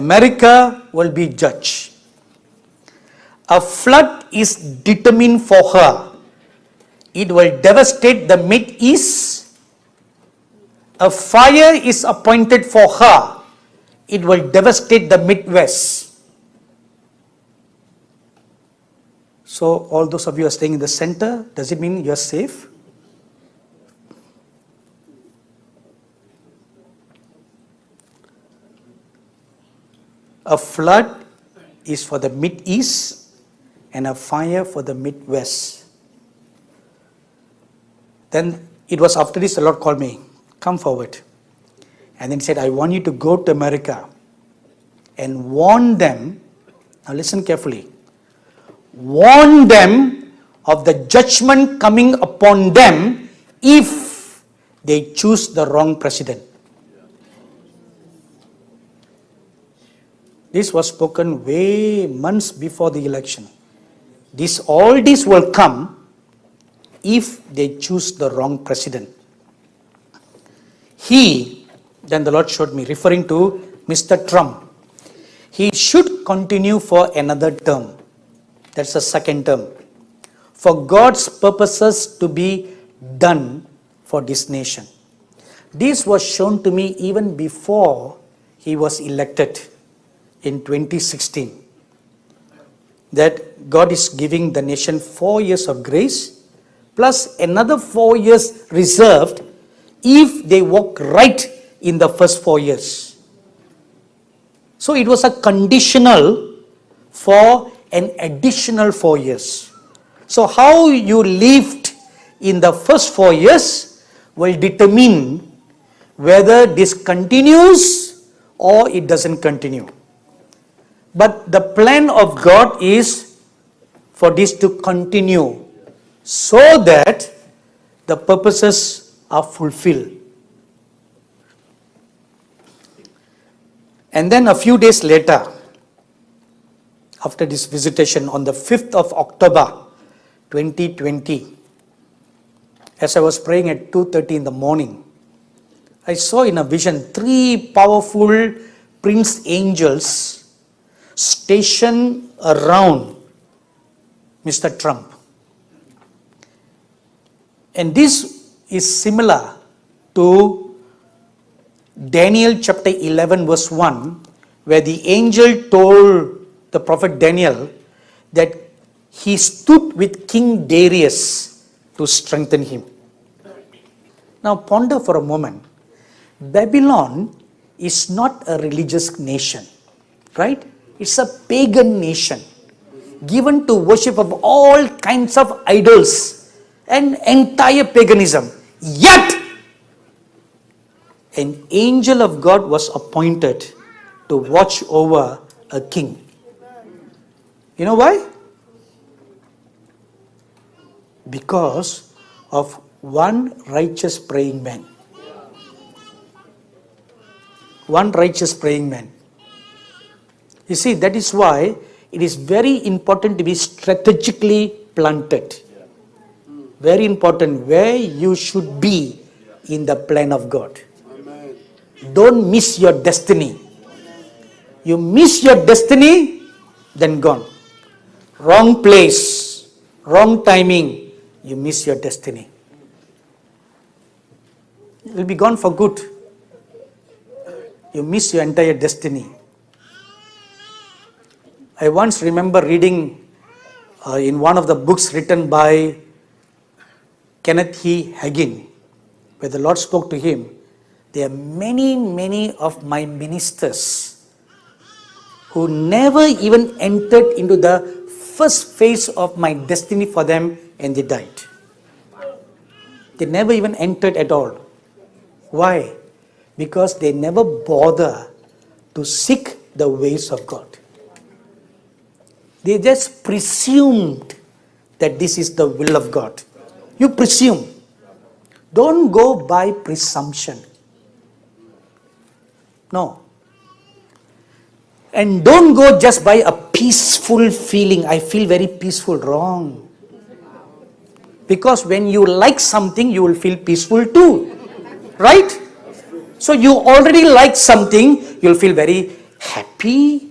America will be judged. A flood is determined for her. It will devastate the Mid-East. A fire is appointed for her. It will devastate the Midwest. So all those of you who are staying in the center, does it mean you are safe? A flood is for the Mid-East and a fire for the Midwest. Then it was after this the Lord called me, come forward. And then he said, I want you to go to America and warn them. Now listen carefully. Warn them of the judgment coming upon them if they choose the wrong president. This was spoken way months before the election. All this will come if they choose the wrong president. Then the Lord showed me, referring to Mr. Trump, he should continue for another term. That's the second term. For God's purposes to be done for this nation. This was shown to me even before he was elected in 2016. That God is giving the nation 4 years of grace plus another 4 years reserved if they walk right in the first 4 years. So it was a conditional for an additional 4 years. So how you lived in the first 4 years will determine whether this continues or it doesn't continue. But the plan of God is for this to continue so that the purposes are fulfilled. And then a few days later, after this visitation on the 5th of October 2020, as I was praying at 2:30 in the morning, I saw in a vision 3 powerful prince angels stationed around Mr. Trump. And this is similar to Daniel chapter 11 verse 1, where the angel told the prophet Daniel that he stood with King Darius to strengthen him. Now ponder for a moment. Babylon is not a religious nation, right? It's a pagan nation given to worship of all kinds of idols and entire paganism. Yet, an angel of God was appointed to watch over a king. You know why? Because of one righteous praying man. One righteous praying man. You see, that is why it is very important to be strategically planted. Very important where you should be in the plan of God. Don't miss your destiny. You miss your destiny, then gone. Wrong place, wrong timing, you miss your destiny. It will be gone for good. You miss your entire destiny. I once remember reading in one of the books written by Kenneth E. Hagin, where the Lord spoke to him, there are many of my ministers who never even entered into the first phase of my destiny for them, and they died. They never even entered at all. Why? Because they never bother to seek the ways of God. They just presumed that this is the will of God. You presume. Don't go by presumption. No. And don't go just by a peaceful feeling. I feel very peaceful. Wrong. Because when you like something, you will feel peaceful too. Right? So you already like something, you'll feel very happy,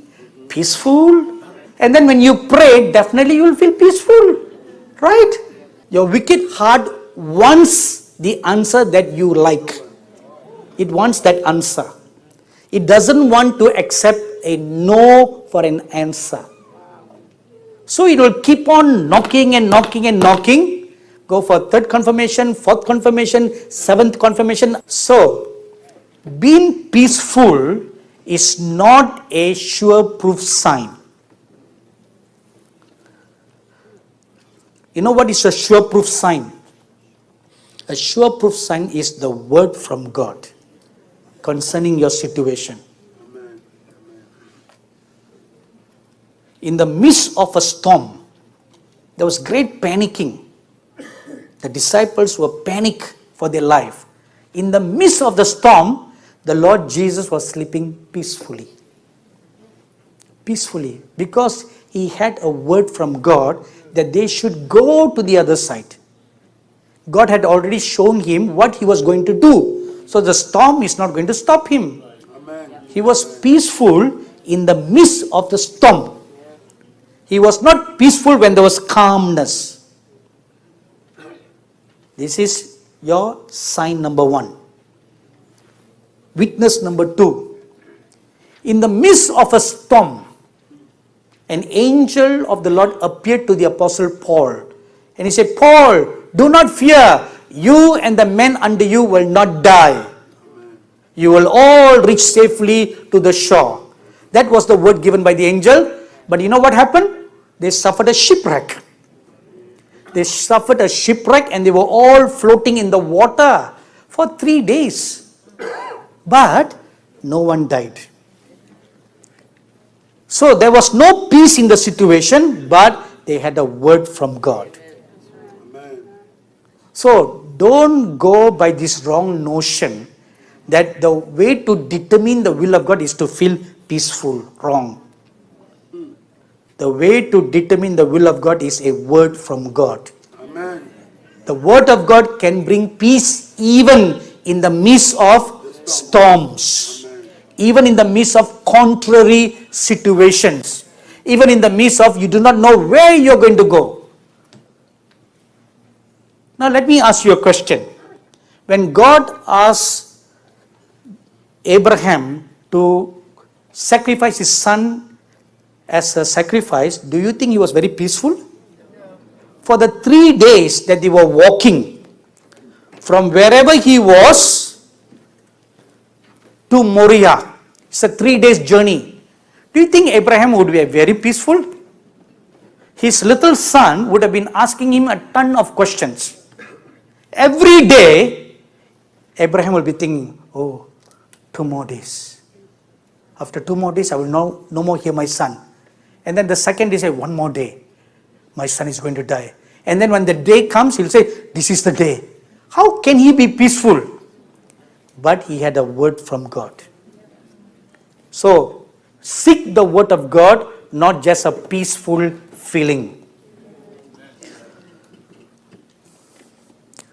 peaceful. And then when you pray, definitely you will feel peaceful. Right? Your wicked heart wants the answer that you like. It wants that answer. It doesn't want to accept a no for an answer. So it will keep on knocking and knocking and knocking. Go for third confirmation, fourth confirmation, seventh confirmation. So, being peaceful is not a sure-proof sign. You know what is a sure-proof sign? A sure-proof sign is the word from God concerning your situation. In the midst of a storm, there was great panicking. The disciples were panicked for their life. In the midst of the storm, the Lord Jesus was sleeping peacefully. Peacefully, because he had a word from God that they should go to the other side. God had already shown him what he was going to do. So the storm is not going to stop him. Amen. He was peaceful in the midst of the storm. He was not peaceful when there was calmness. This is your sign number 1. Witness number 2. In the midst of a storm, an angel of the Lord appeared to the apostle Paul. And he said, Paul, do not fear. You and the men under you will not die. You will all reach safely to the shore. That was the word given by the angel. But you know what happened? They suffered a shipwreck. They suffered a shipwreck and they were all floating in the water for 3 days. But no one died. So there was no peace in the situation, but they had a word from God. So don't go by this wrong notion that the way to determine the will of God is to feel peaceful. Wrong. The way to determine the will of God is a word from God. Amen. The word of God can bring peace even in the midst of storms. Amen. Even in the midst of contrary situations. Even in the midst of you do not know where you're going to go. Now let me ask you a question. When God asked Abraham to sacrifice his son as a sacrifice, do you think he was very peaceful? For the 3 days that they were walking from wherever he was to Moriah, it's a 3 days journey. Do you think Abraham would be very peaceful? His little son would have been asking him a ton of questions. Every day, Abraham will be thinking, oh, 2 more days. After 2 more days, I will no more hear my son. And then the second day, say, 1 more day. My son is going to die. And then when the day comes, he'll say, this is the day. How can he be peaceful? But he had a word from God. So, seek the word of God, not just a peaceful feeling.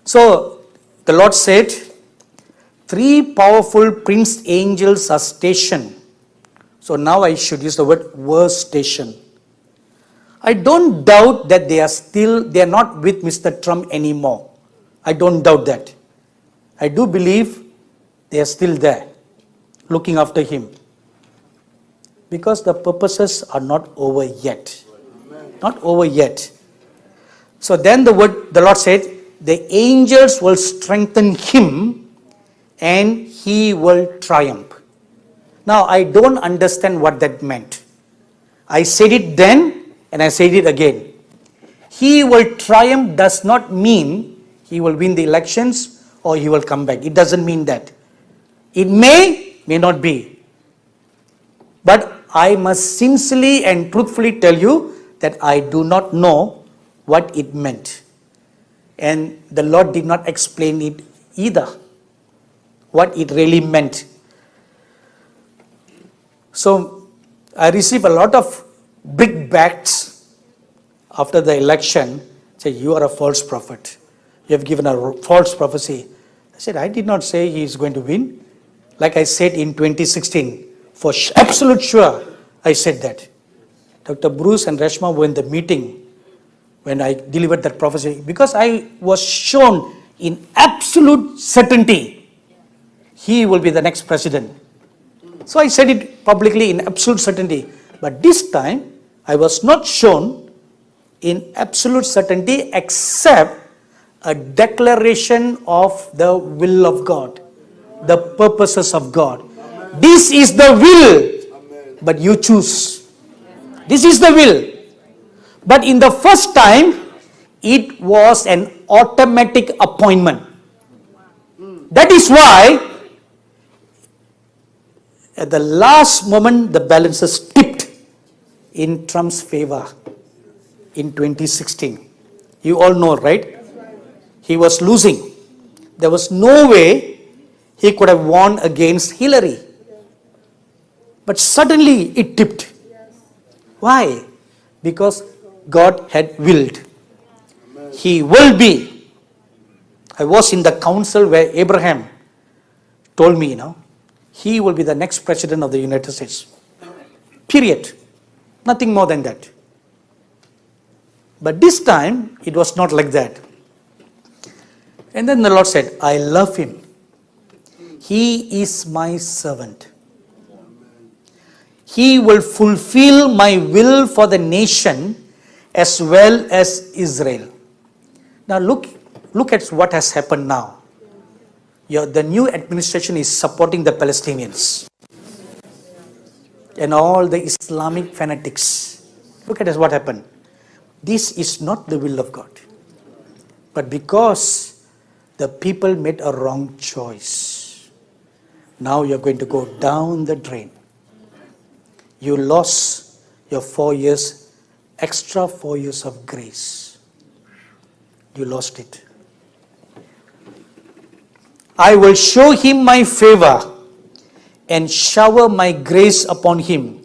So, the Lord said, 3 powerful prince angels are stationed. So now I should use the word were stationed. I don't doubt that they are not with Mr. Trump anymore. I don't doubt that. I do believe they are still there, looking after him. Because the purposes are not over yet. Not over yet. So then the Lord said, the angels will strengthen him and he will triumph. Now, I don't understand what that meant. I said it then and I said it again. He will triumph does not mean he will win the elections or he will come back. It doesn't mean that. It may not be. But I must sincerely and truthfully tell you that I do not know what it meant. And the Lord did not explain it either, what it really meant. So I received a lot of big backs after the election. Say, you are a false prophet. You have given a false prophecy. I said, I did not say he is going to win. Like I said in 2016, For absolute sure, I said that. Dr. Bruce and Reshma were in the meeting when I delivered that prophecy, because I was shown in absolute certainty he will be the next president. So I said it publicly in absolute certainty. But this time, I was not shown in absolute certainty except a declaration of the will of God, the purposes of God. This is the will, but you choose. This is the will. But in the first time, it was an automatic appointment. That is why, at the last moment, the balances tipped in Trump's favor in 2016. You all know, right? He was losing. There was no way he could have won against Hillary. But suddenly it tipped. Why? Because God had willed. He will be. I was in the council where Abraham told me, he will be the next president of the United States. Period. Nothing more than that. But this time, it was not like that. And then the Lord said, I love him. He is my servant. He will fulfill my will for the nation as well as Israel. Now look at what has happened now. The new administration is supporting the Palestinians and all the Islamic fanatics. Look at what happened. This is not the will of God. But because the people made a wrong choice, now you're going to go down the drain. You lost your 4 years, extra 4 years of grace. You lost it. I will show him my favor and shower my grace upon him.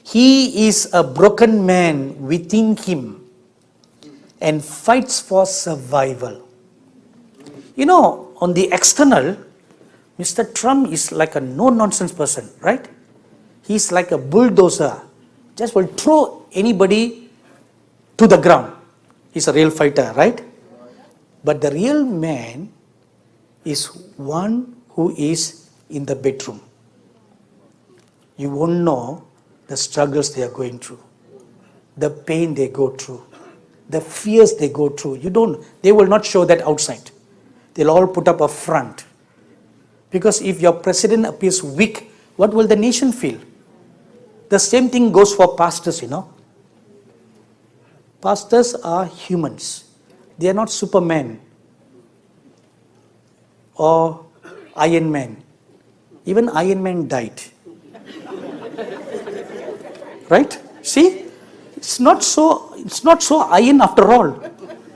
He is a broken man within him and fights for survival. On the external, Mr. Trump is like a no-nonsense person, right? He's like a bulldozer. Just will throw anybody to the ground. He's a real fighter, right? But the real man is one who is in the bedroom. You won't know the struggles they are going through, the pain they go through, the fears they go through. They will not show that outside. They'll all put up a front. Because if your president appears weak, what will the nation feel? The same thing goes for pastors, Pastors are humans. They are not Superman or Iron Man. Even Iron Man died. Right? See? It's not so iron after all.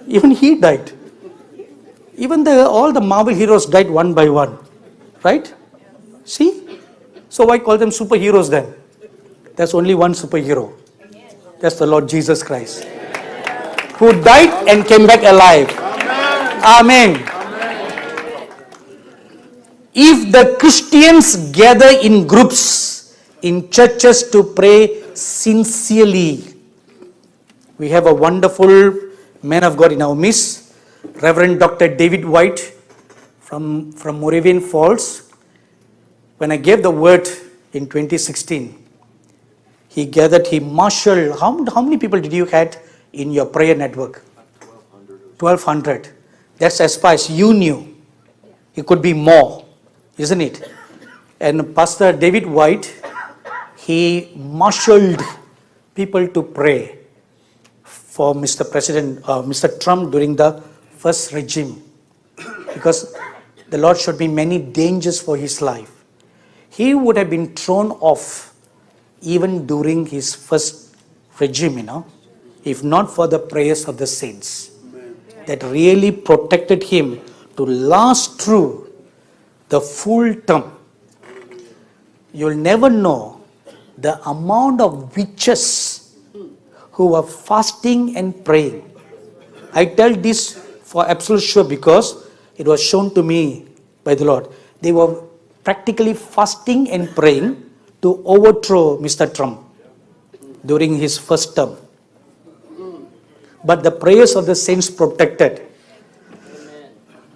Even he died. Even all the Marvel heroes died one by one. Right? See? So why call them superheroes then? There's only one superhero. That's the Lord Jesus Christ. Who died and came back alive. Amen. If the Christians gather in groups, in churches to pray sincerely, we have a wonderful man of God in our midst, Reverend Dr. David White from Moravian Falls. When I gave the word in 2016, he marshaled. How many people did you had in your prayer network? 1,200. That's as far as you knew. It could be more, isn't it? And Pastor David White, he marshaled people to pray for Mr. Trump during the first regime, because the Lord showed me many dangers for his life. He would have been thrown off even during his first regime, if not for the prayers of the saints that really protected him to last through the full term. You'll never know the amount of witches who were fasting and praying. I tell this for absolute sure because it was shown to me by the Lord. They were practically fasting and praying to overthrow Mr. Trump during his first term. But the prayers of the saints protected.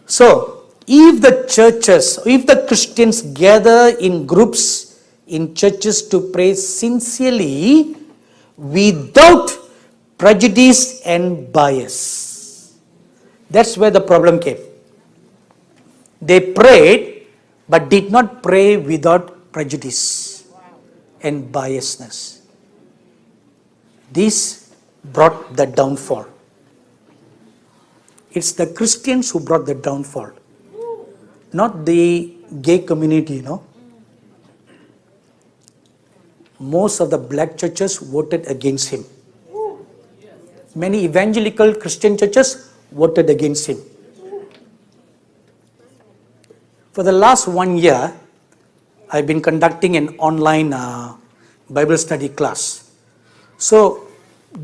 So, if the churches, if the Christians gather in groups, in churches to pray sincerely, without prejudice and bias. That's where the problem came. They prayed, but did not pray without prejudice and biasness. This brought the downfall. It's the Christians who brought the downfall, not the gay community, Most of the black churches voted against him. Many evangelical Christian churches voted against him. For the last 1 year, I've been conducting an online Bible study class. So,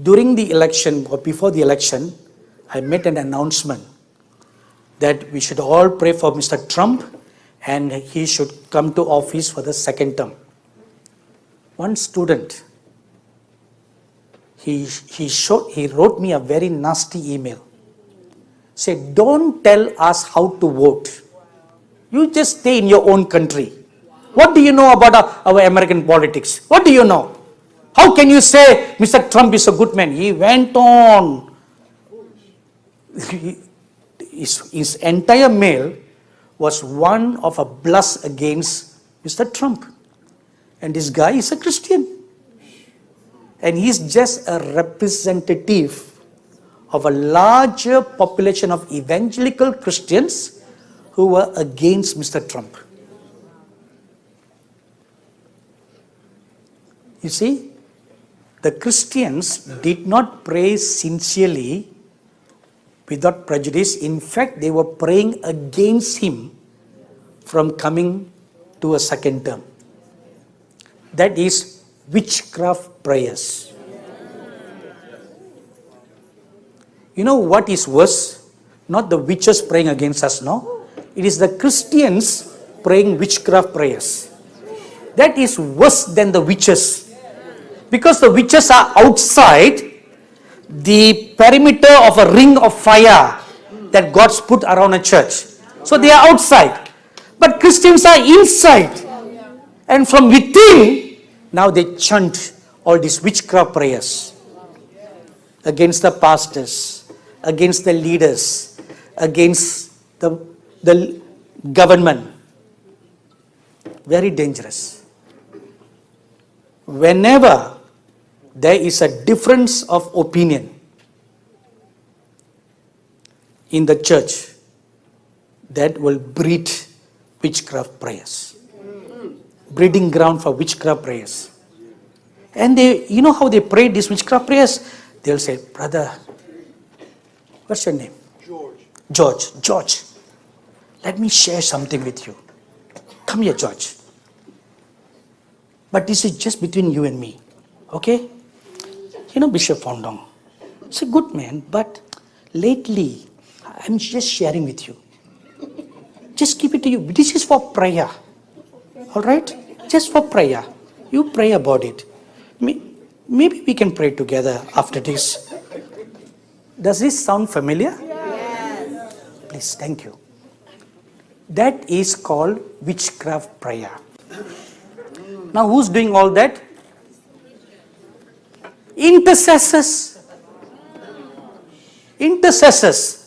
during the election or before the election, I made an announcement that we should all pray for Mr. Trump and he should come to office for the second term. One student, he wrote me a very nasty email. Said, don't tell us how to vote. You just stay in your own country. What do you know about our American politics? What do you know? How can you say Mr. Trump is a good man? He went on. His entire mail was one of a blast against Mr. Trump. And this guy is a Christian. And he's just a representative of a larger population of evangelical Christians who were against Mr. Trump. You see, the Christians did not pray sincerely without prejudice. In fact, they were praying against him from coming to a second term. That is witchcraft prayers. You know what is worse? Not the witches praying against us, no. It is the Christians praying witchcraft prayers. That is worse than the witches. Because the witches are outside the perimeter of a ring of fire that God's put around a church. So they are outside. But Christians are inside. And from within, now they chant all these witchcraft prayers against the pastors, against the leaders, against the government. Very dangerous. Whenever there is a difference of opinion in the church, that will breed witchcraft prayers. Breeding ground for witchcraft prayers. And they, you know how they pray these witchcraft prayers? They'll say, brother, what's your name? George, let me share something with you. Come here, George. But this is just between you and me. Okay? You know Bishop Fondong. He's a good man, but lately, I'm just sharing with you. Just keep it to you. This is for prayer. Alright? Just for prayer. You pray about it. Maybe we can pray together after this. Does this sound familiar? Yes. Please, thank you. That is called witchcraft prayer. Now, who's doing all that? Intercessors. Intercessors.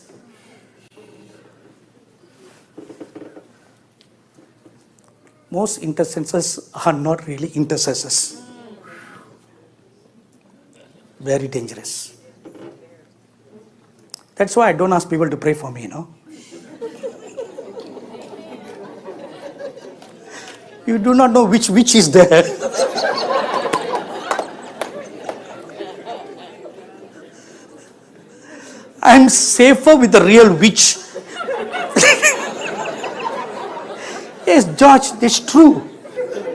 Most intercessors are not really intercessors. Very dangerous. That's why I don't ask people to pray for me, you know. You do not know which witch is there. I'm safer with the real witch. Yes, George, that's true.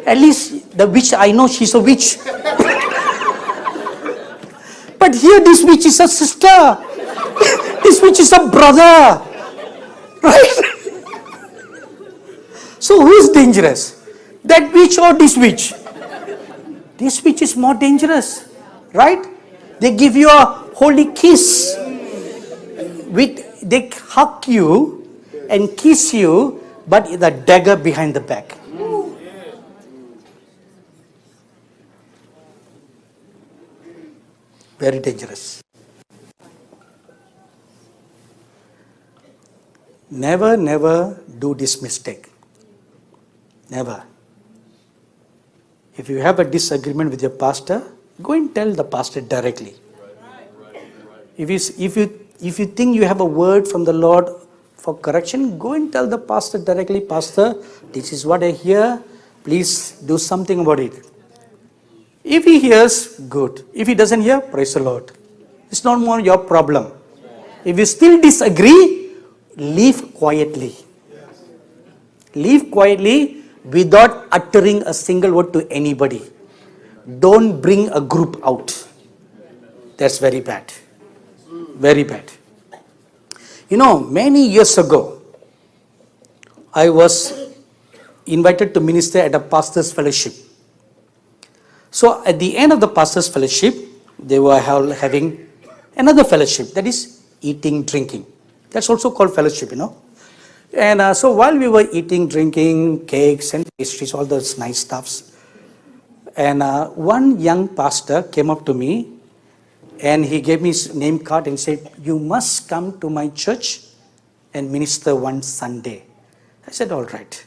At least the witch, I know she's a witch. But here this witch is a sister. This witch is a brother. Right? So who is dangerous? That witch or this witch? This which is more dangerous, right? They give you a holy kiss. They hug you and kiss you, but the dagger behind the back. Very dangerous. Never do this mistake. Never. If you have a disagreement with your pastor, go and tell the pastor directly. If you think you have a word from the Lord for correction, go and tell the pastor directly, Pastor, this is what I hear. Please do something about it. If he hears, good. If he doesn't hear, praise the Lord. It's not more your problem. If you still disagree, leave quietly. Leave quietly without uttering a single word to anybody. Don't bring a group out. That's very bad. Very bad. You know, many years ago, I was invited to minister at a pastor's fellowship. So at the end of the pastor's fellowship, they were having another fellowship, that is eating, drinking. That's also called fellowship, you know. And so while we were eating, drinking, cakes and pastries, all those nice stuffs, and one young pastor came up to me and he gave me his name card and said, you must come to my church and minister one Sunday. I said, all right.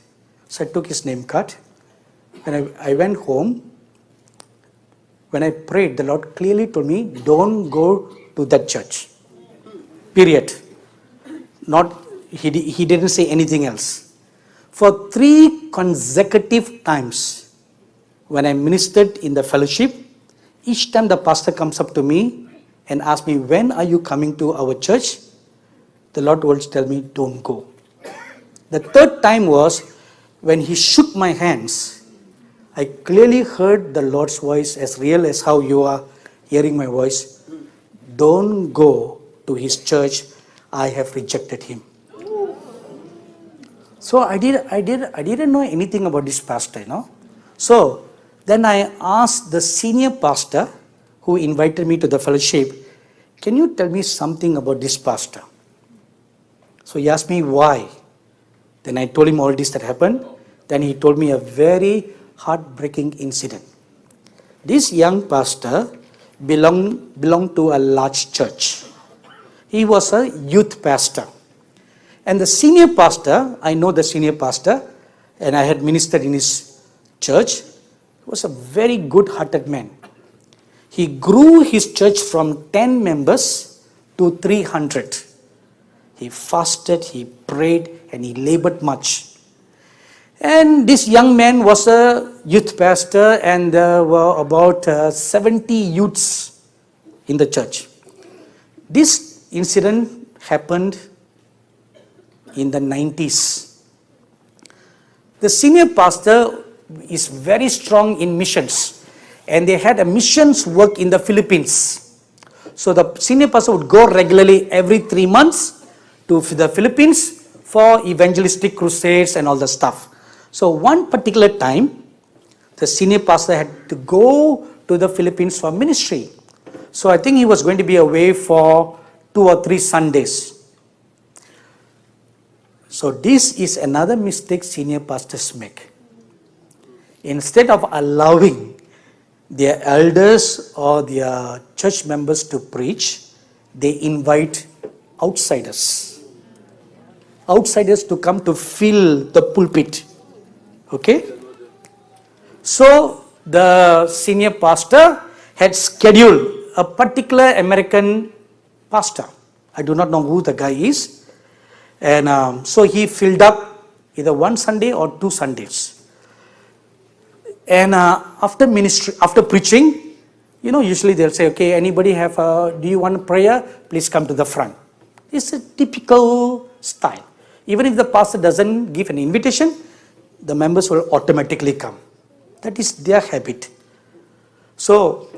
So I took his name card and I went home. When I prayed, the Lord clearly told me, don't go to that church. Period. He didn't say anything else. For 3 consecutive times, when I ministered in the fellowship, each time the pastor comes up to me and asks me, when are you coming to our church? The Lord will tell me, don't go. The 3rd time was when he shook my hands. I clearly heard the Lord's voice as real as how you are hearing my voice. Don't go to his church. I have rejected him. So I didn't know anything about this pastor, you know. So then I asked the senior pastor who invited me to the fellowship, can you tell me something about this pastor? So he asked me why. Then I told him all this that happened. Then he told me a very heartbreaking incident. This young pastor belonged to a large church. He was a youth pastor. And the senior pastor, I know the senior pastor, and I had ministered in his church, was a very good-hearted man. He grew his church from 10 members to 300. He fasted, he prayed, and he labored much. And this young man was a youth pastor, and there were about 70 youths in the church. This incident happened in the 90s. The senior pastor is very strong in missions, and they had a missions work in the Philippines. So the senior pastor would go regularly every 3 months to the Philippines for evangelistic crusades and all the stuff. So one particular time, the senior pastor had to go to the Philippines for ministry. So I think he was going to be away for 2 or 3 Sundays. So this is another mistake senior pastors make. Instead of allowing their elders or their church members to preach, they invite outsiders. Outsiders to come to fill the pulpit. Okay? So the senior pastor had scheduled a particular American pastor. I do not know who the guy is. And so he filled up either 1 Sunday or 2 Sundays. And after preaching, you know, usually they'll say, okay, anybody do you want a prayer? Please come to the front. It's a typical style. Even if the pastor doesn't give an invitation, the members will automatically come. That is their habit. So,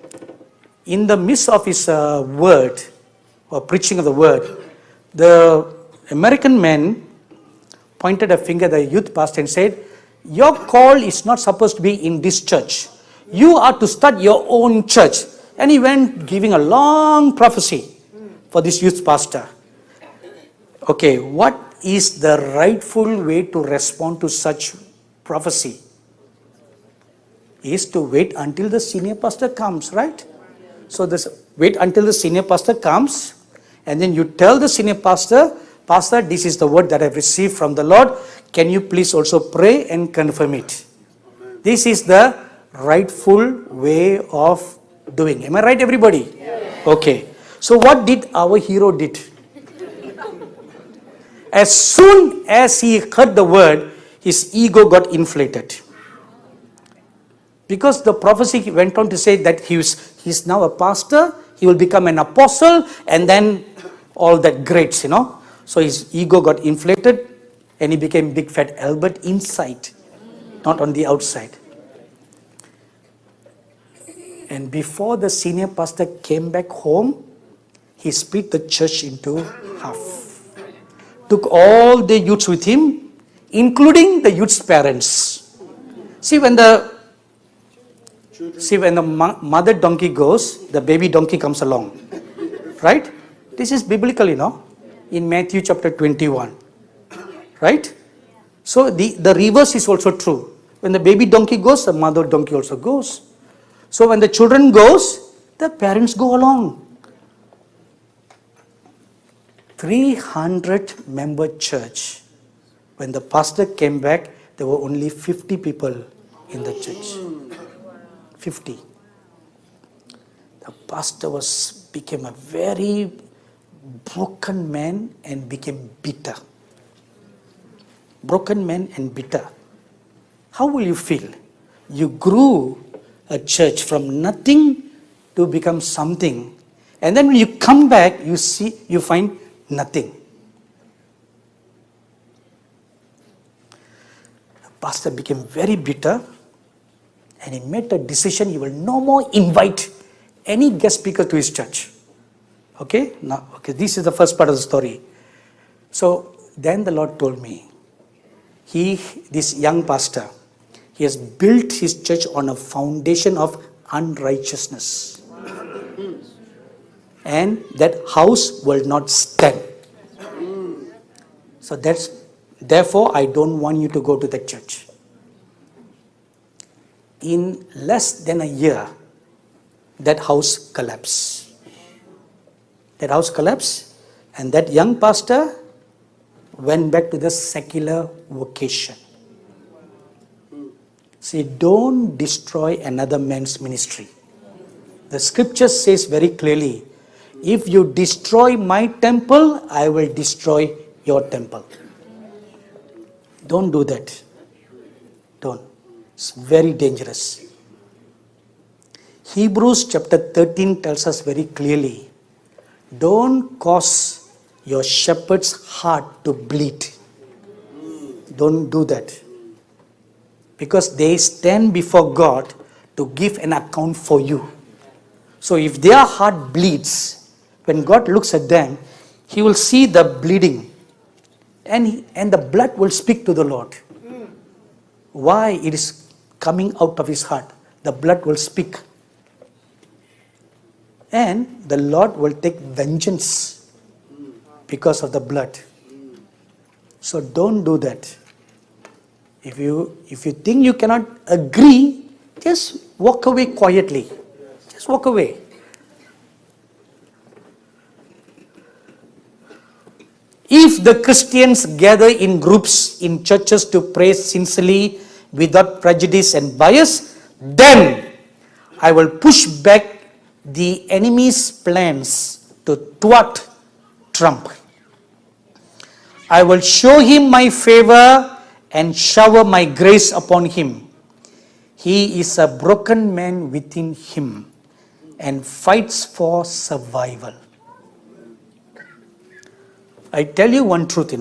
in the midst of his word, or preaching of the word, the American man pointed a finger at the youth pastor and said, your call is not supposed to be in this church. You are to start your own church. And he went giving a long prophecy for this youth pastor. Okay, what is the rightful way to respond to such prophecy? Is to wait until the senior pastor comes, right? So wait until the senior pastor comes, and then you tell the senior pastor, Pastor, this is the word that I've received from the Lord. Can you please also pray and confirm it? This is the rightful way of doing. Am I right, everybody? Yes. Okay. So what did our hero did? As soon as he heard the word, his ego got inflated. Because the prophecy went on to say that he's now a pastor, he will become an apostle, and then all that grades, So his ego got inflated, and he became big fat Albert inside, not on the outside. And before the senior pastor came back home, he split the church into half. Took all the youths with him, including the youth's parents. See, when the mother donkey goes, the baby donkey comes along. Right? This is biblical, in Matthew chapter 21. Right? So the reverse is also true. When the baby donkey goes, the mother donkey also goes. So when the children goes, the parents go along. 300-member church. When the pastor came back, there were only 50 people in the church. 50. The pastor became a very broken man and became bitter. Broken man and bitter. How will you feel? You grew a church from nothing to become something, and then when you come back, you find nothing. The pastor became very bitter, and he made a decision he will no more invite any guest speaker to his church. Okay, this is the first part of the story. So then the Lord told me, this young pastor, he has built his church on a foundation of unrighteousness. And that house will not stand. So therefore I don't want you to go to that church. In less than a year, that house collapsed. That house collapsed, and that young pastor went back to the secular vocation. See, don't destroy another man's ministry. The scripture says very clearly, if you destroy my temple, I will destroy your temple. Don't do that. Don't. It's very dangerous. Hebrews chapter 13 tells us very clearly, don't cause your shepherd's heart to bleed. Don't do that. Because they stand before God to give an account for you. So if their heart bleeds, when God looks at them, He will see the bleeding. And the blood will speak to the Lord. Why it is coming out of his heart. The blood will speak. And the Lord will take vengeance because of the blood. So don't do that. If you think you cannot agree, just walk away quietly. Just walk away. If the Christians gather in groups in churches to pray sincerely without prejudice and bias, then I will push back the enemy's plans to thwart Trump. I will show him my favor and shower my grace upon him. He is a broken man within him and fights for survival. I tell you one truth,